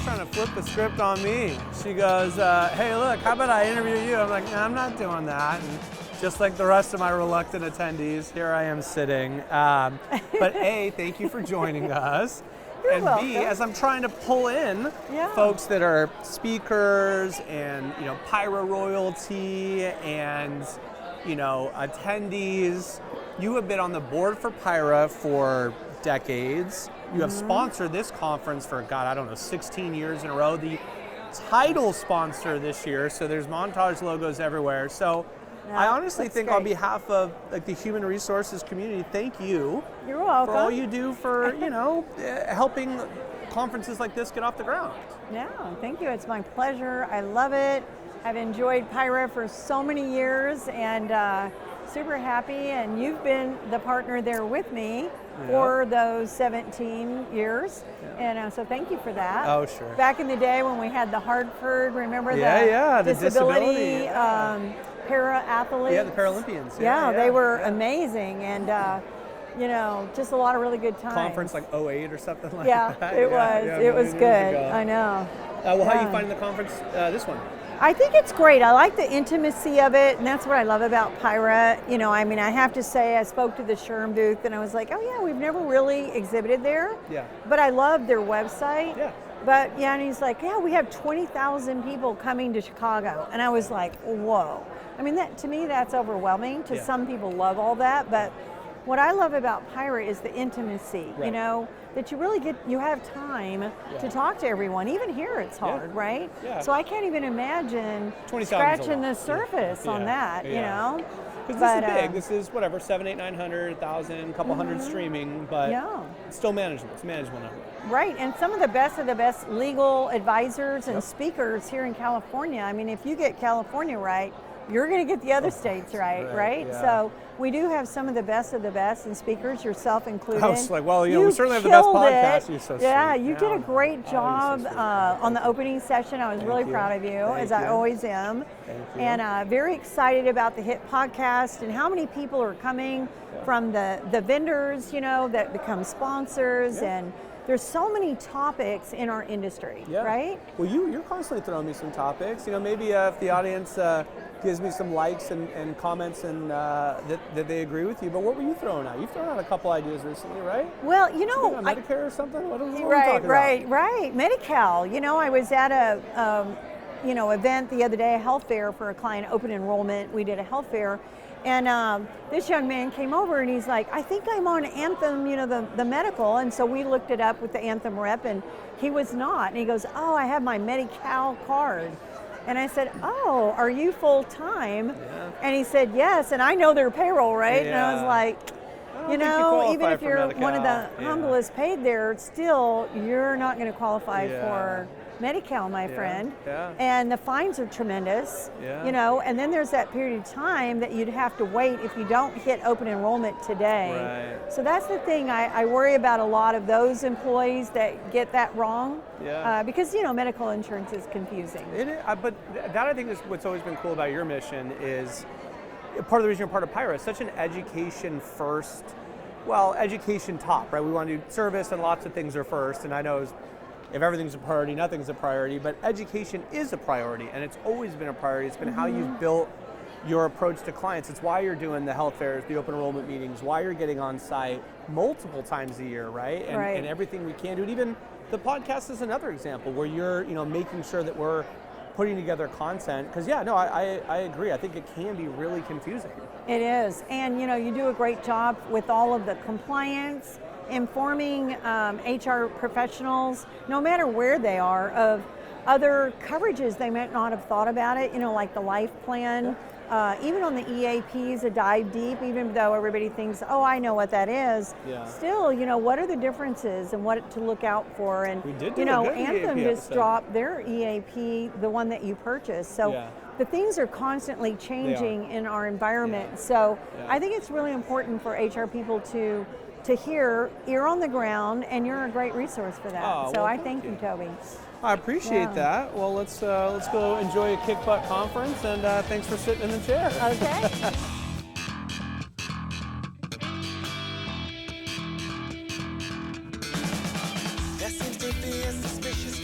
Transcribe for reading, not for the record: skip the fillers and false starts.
trying to flip the script on me. She goes, hey, look, how about I interview you? I'm like, no, I'm not doing that. And just like the rest of my reluctant attendees, here I am sitting. But A, thank you for joining us. You're and welcome. B, as I'm trying to pull in folks that are speakers and, Pyra royalty and, attendees. You have been on the board for Pyra for decades. You have sponsored this conference for, 16 years in a row. The title sponsor this year, so there's Montage logos everywhere. So I honestly think on behalf of the human resources community, thank you. You're welcome. For all you do for, helping conferences like this get off the ground. No, thank you. It's my pleasure. I love it. I've enjoyed Pyra for so many years and super happy. And you've been the partner there with me for those 17 years. And so thank you for that. Oh, sure. Back in the day when we had the Hartford, remember the disability para-athletes? Yeah, the Paralympians. Yeah, they were amazing. And just a lot of really good times. Conference like 08 or something like that. Yeah, it was. It was good. I know. How are you finding the conference, this one? I think it's great. I like the intimacy of it, and that's what I love about Pyra. I have to say, I spoke to the Sherm booth, and I was like, oh yeah, we've never really exhibited there. Yeah. But I love their website. Yeah. But and he's like, yeah, we have 20,000 people coming to Chicago, and I was like, whoa. That to me, that's overwhelming. To some people, love all that, but what I love about Pyra is the intimacy. That you really you have time to talk to everyone. Even here, it's hard, right? Yeah. So I can't even imagine scratching the surface on that. Because this is big. This is whatever 700, 800, 900, 1,000, couple hundred streaming, but it's still manageable. It's manageable now. Right, and some of the best legal advisors and speakers here in California. If you get California right, you're going to get the other states right? Yeah. So we do have some of the best and speakers, yourself included. I was like, well, we certainly have the best podcast. You're so sweet. You did a great job on the opening session. I was really proud of you, as I always am. Thank you. And very excited about the HIT podcast and how many people are coming from the vendors, that become sponsors and there's so many topics in our industry, right? Well, you're constantly throwing me some topics. Maybe if the audience gives me some likes and comments and that they agree with you. But what were you throwing out? You've thrown out a couple ideas recently, right? Well, Medicare or something? What are we talking about? Right. Medi-Cal. I was at a event the other day, a health fair for a client, open enrollment. We did a health fair. And this young man came over and he's like, I think I'm on Anthem, the medical. And so we looked it up with the Anthem rep and he was not. And he goes, oh, I have my Medi-Cal card. And I said, oh, are you full time? Yeah. And he said, yes. And I know their payroll, right? Yeah. And I was like, even if you're one of the humblest paid there, still, you're not going to qualify for Medi-Cal, my friend. Yeah. And the fines are tremendous, and then there's that period of time that you'd have to wait if you don't hit open enrollment today. Right. So that's the thing I worry about a lot of those employees that get that wrong, because, medical insurance is confusing. It is, but that I think is what's always been cool about your mission is part of the reason you're part of Pyra is such an education first, education top, right? We want to do service and lots of things are first, and I know if everything's a priority, nothing's a priority, but education is a priority, and it's always been a priority. It's been how you've built your approach to clients. It's why you're doing the health fairs, the open enrollment meetings, why you're getting on site multiple times a year, right? And everything we can do. And even the podcast is another example where you're, making sure that we're putting together content. Because I agree. I think it can be really confusing. It is, and you do a great job with all of the compliance, informing HR professionals, no matter where they are, of other coverages they might not have thought about it, like the life plan. Even on the EAPs, a dive deep, even though everybody thinks, oh, I know what that is. Yeah. Still, what are the differences and what to look out for? And, Anthem just dropped their EAP, the one that you purchased. So the things are constantly changing in our environment. Yeah. So I think it's really important for HR people to hear ear on the ground, and you're a great resource for that. I thank you, Toby. I appreciate that. Well, let's go enjoy a kick butt conference, and thanks for sitting in the chair. Okay. There seems to be a suspicious